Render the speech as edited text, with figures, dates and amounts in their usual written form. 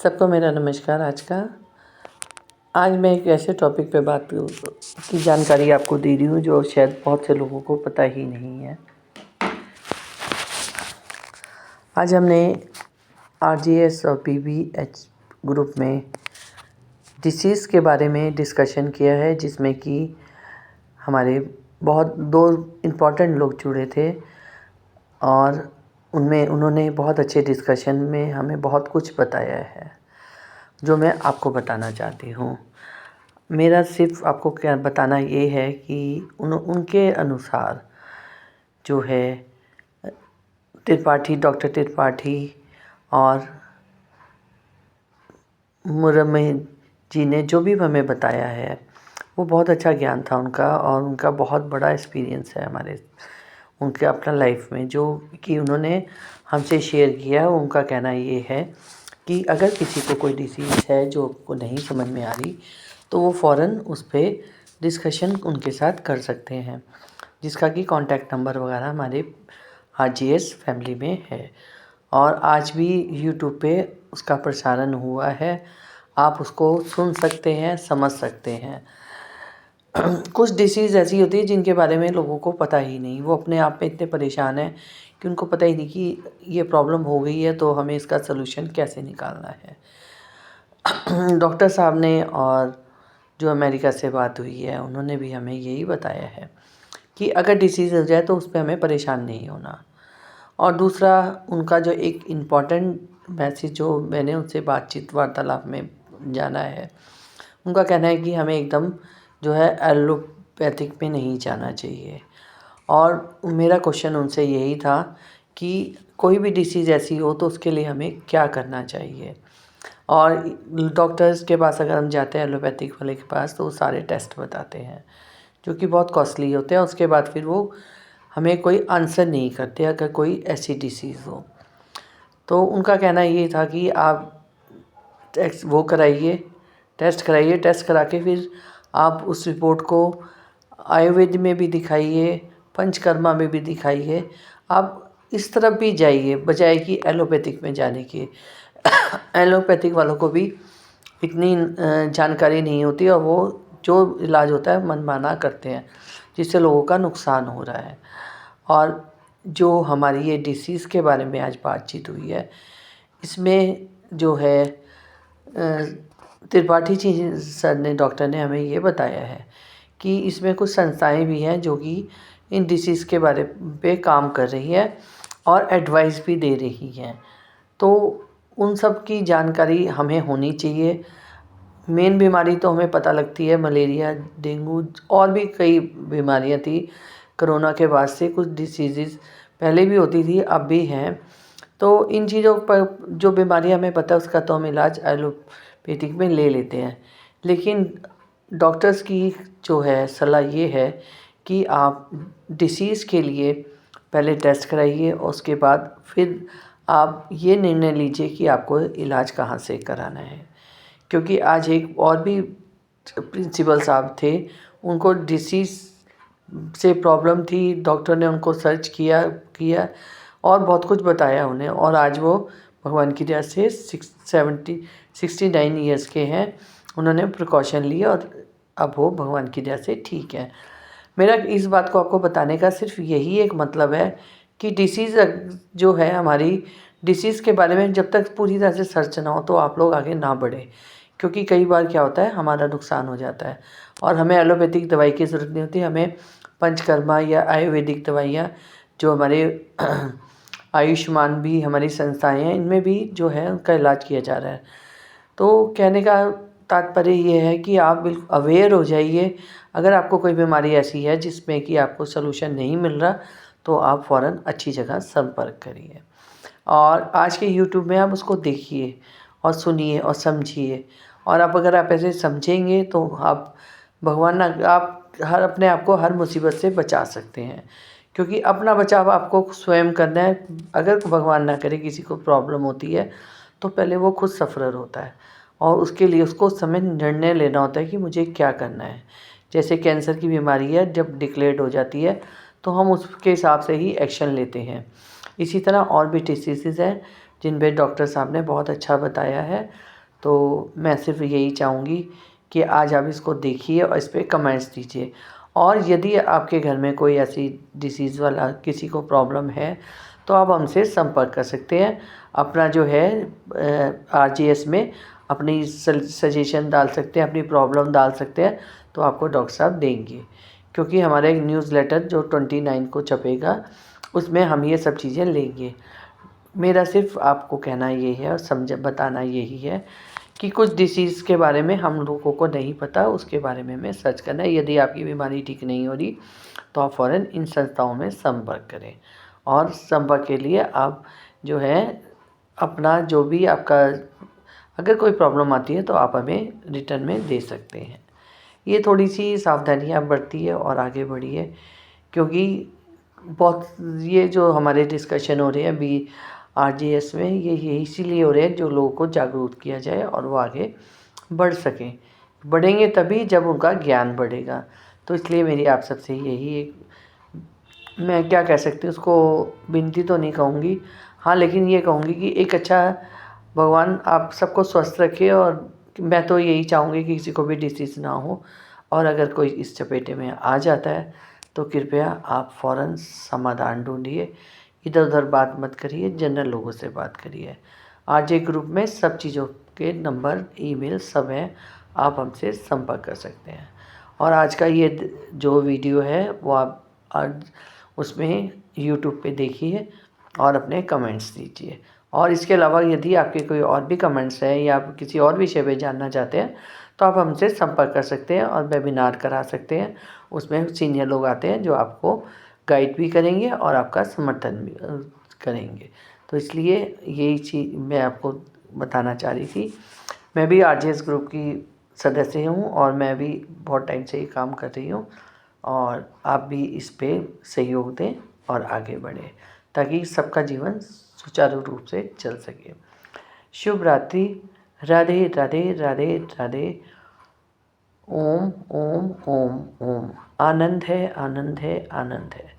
सबको मेरा नमस्कार। आज मैं एक ऐसे टॉपिक पे बात की जानकारी आपको दे रही हूँ जो शायद बहुत से लोगों को पता ही नहीं है। आज हमने RGS और PBH ग्रुप में डिसीज़ के बारे में डिस्कशन किया है, जिसमें कि हमारे दो इम्पॉर्टेंट लोग जुड़े थे और उन्होंने बहुत अच्छे डिस्कशन में हमें बहुत कुछ बताया है जो मैं आपको बताना चाहती हूँ। मेरा सिर्फ आपको क्या बताना ये है कि उनके अनुसार जो है डॉक्टर त्रिपाठी और मुरम्मी जी ने जो भी हमें बताया है वो बहुत अच्छा ज्ञान था उनका, और उनका बहुत बड़ा एक्सपीरियंस है उनके अपना लाइफ में, जो कि उन्होंने हमसे शेयर किया। उनका कहना ये है कि अगर किसी को कोई डिसीज़ है जो को नहीं समझ में आ रही तो वो फ़ौरन उस पर डिस्कशन उनके साथ कर सकते हैं, जिसका कि कॉन्टैक्ट नंबर वगैरह हमारे RGS फैमिली में है। और आज भी यूट्यूब पे उसका प्रसारण हुआ है, आप उसको सुन सकते हैं, समझ सकते हैं। कुछ डिसीज़ ऐसी होती है जिनके बारे में लोगों को पता ही नहीं, वो अपने आप में इतने परेशान हैं कि उनको पता ही नहीं कि ये प्रॉब्लम हो गई है तो हमें इसका सलूशन कैसे निकालना है। डॉक्टर साहब ने और जो अमेरिका से बात हुई है उन्होंने भी हमें यही बताया है कि अगर डिसीज़ हो जाए तो उस पर हमें परेशान नहीं होना। और दूसरा उनका जो एक इम्पॉर्टेंट मैसेज जो मैंने उनसे वार्तालाप में जाना है, उनका कहना है कि हमें एकदम जो है एलोपैथिक में नहीं जाना चाहिए। और मेरा क्वेश्चन उनसे यही था कि कोई भी डिसीज़ ऐसी हो तो उसके लिए हमें क्या करना चाहिए। और डॉक्टर्स के पास अगर हम जाते हैं एलोपैथिक वाले के पास तो वो सारे टेस्ट बताते हैं जो कि बहुत कॉस्टली होते हैं। उसके बाद फिर वो हमें कोई आंसर नहीं करते अगर कोई ऐसी डिसीज़ हो। तो उनका कहना ये था कि आप टेस्ट कराइए, टेस्ट करा के फिर आप उस रिपोर्ट को आयुर्वेद में भी दिखाइए, पंचकर्मा में भी दिखाइए। आप इस तरफ भी जाइए बजाय कि एलोपैथिक में जाने की। एलोपैथिक वालों को भी इतनी जानकारी नहीं होती और वो जो इलाज होता है मनमाना करते हैं, जिससे लोगों का नुकसान हो रहा है। और जो हमारी ये डिसीज़ के बारे में आज बातचीत हुई है, इसमें जो है त्रिपाठी जी सर ने डॉक्टर ने हमें ये बताया है कि इसमें कुछ संस्थाएं भी हैं जो कि इन डिसीज़ के बारे पे काम कर रही है और एडवाइस भी दे रही हैं। तो उन सब की जानकारी हमें होनी चाहिए। मेन बीमारी तो हमें पता लगती है मलेरिया, डेंगू और भी कई बीमारियां थी। कोरोना के बाद से कुछ डिसीज़ पहले भी होती थी, अब भी हैं। तो इन चीज़ों पर जो बीमारियां हमें पता है उसका तो हम इलाज एलोपैथिक में ले लेते हैं, लेकिन डॉक्टर्स की जो है सलाह ये है कि आप डिसीज़ के लिए पहले टेस्ट कराइए और उसके बाद फिर आप ये निर्णय लीजिए कि आपको इलाज कहाँ से कराना है। क्योंकि आज एक और भी प्रिंसिपल साहब थे, उनको डिसीज़ से प्रॉब्लम थी, डॉक्टर ने उनको सर्च किया और बहुत कुछ बताया उन्हें, और आज वो भगवान की दया से 69 ईयर्स के हैं। उन्होंने प्रिकॉशन लिए और अब वो भगवान की दया से ठीक है। मेरा इस बात को आपको बताने का सिर्फ यही एक मतलब है कि डिसीज़ जो है हमारी डिसीज़ के बारे में जब तक पूरी तरह से सर्च ना हो तो आप लोग आगे ना बढ़े, क्योंकि कई बार क्या होता है हमारा नुकसान हो जाता है और हमें एलोपैथिक दवाई की ज़रूरत नहीं होती। हमें पंचकर्मा या आयुर्वेदिक दवाइयाँ जो हमारे आयुष्मान भी हमारी संस्थाएं हैं, इनमें भी जो है उनका इलाज किया जा रहा है। तो कहने का तात्पर्य ये है कि आप बिल्कुल अवेयर हो जाइए। अगर आपको कोई बीमारी ऐसी है जिसमें कि आपको सलूशन नहीं मिल रहा तो आप फ़ौरन अच्छी जगह संपर्क करिए। और आज के यूट्यूब में आप उसको देखिए और सुनिए और समझिए, और अगर आप ऐसे समझेंगे तो आप अपने आप को हर मुसीबत से बचा सकते हैं, क्योंकि अपना बचाव आपको स्वयं करना है। अगर भगवान ना करे किसी को प्रॉब्लम होती है तो पहले वो खुद सफ़रर होता है और उसके लिए उसको समय निर्णय लेना होता है कि मुझे क्या करना है। जैसे कैंसर की बीमारी है, जब डिक्लेयर्ड हो जाती है तो हम उसके हिसाब से ही एक्शन लेते हैं। इसी तरह और भी डिसीज़ हैं जिन पे डॉक्टर साहब ने बहुत अच्छा बताया है। तो मैं सिर्फ यही चाहूँगी कि आज आप इसको देखिए और इस पर कमेंट्स दीजिए। और यदि आपके घर में कोई ऐसी डिसीज़ वाला किसी को प्रॉब्लम है तो आप हमसे संपर्क कर सकते हैं। अपना जो है RGS में अपनी सजेशन डाल सकते हैं, अपनी प्रॉब्लम डाल सकते हैं, तो आपको डॉक्टर साहब देंगे। क्योंकि हमारा एक न्यूज़लेटर जो 29 को छपेगा उसमें हम ये सब चीज़ें लेंगे। मेरा सिर्फ आपको कहना यही है और बताना यही है कि कुछ डिसीज़ के बारे में हम लोगों को नहीं पता, उसके बारे में हमें सर्च करना है। यदि आपकी बीमारी ठीक नहीं हो रही तो आप फ़ौरन इन संस्थाओं में संपर्क करें। और संपर्क के लिए आप जो है अपना जो भी आपका अगर कोई प्रॉब्लम आती है तो आप हमें रिटर्न में दे सकते हैं। ये थोड़ी सी सावधानियाँ बरतिए और आगे बढ़िए, क्योंकि बहुत ये जो हमारे डिस्कशन हो रहे हैं अभी RGS में ये इसीलिए हो रहे हैं जो लोगों को जागरूक किया जाए और वो आगे बढ़ सकें। बढ़ेंगे तभी जब उनका ज्ञान बढ़ेगा। तो इसलिए मेरी आप सबसे यही एक, मैं क्या कह सकती हूँ उसको, विनती तो नहीं कहूँगी, हाँ लेकिन ये कहूँगी कि एक अच्छा भगवान आप सबको स्वस्थ रखे। और मैं तो यही चाहूँगी कि किसी को भी डिसीज़ ना हो, और अगर कोई इस चपेटे में आ जाता है तो कृपया आप फ़ौरन समाधान ढूंढिए। इधर उधर बात मत करिए, जनरल लोगों से बात करिए। RJ ग्रुप में सब चीज़ों के नंबर, ईमेल सब हैं, आप हमसे संपर्क कर सकते हैं। और आज का ये जो वीडियो है वो आप आज उसमें यूट्यूब पे देखिए और अपने कमेंट्स दीजिए। और इसके अलावा यदि आपके कोई और भी कमेंट्स हैं या आप किसी और विषय पे जानना चाहते हैं तो आप हमसे संपर्क कर सकते हैं और वेबिनार करा सकते हैं। उसमें सीनियर लोग आते हैं जो आपको गाइड भी करेंगे और आपका समर्थन भी करेंगे। तो इसलिए यही चीज़ मैं आपको बताना चाह रही थी। मैं भी RGS ग्रुप की सदस्य हूँ और मैं भी बहुत टाइम से ये काम कर रही हूँ, और आप भी इस पे सहयोग दें और आगे बढ़ें ताकि सबका जीवन सुचारू रूप से चल सके। शुभ रात्रि। राधे राधे राधे राधे। ओम ओम ओम ओम। आनंद है, आनंद है, आनंद है।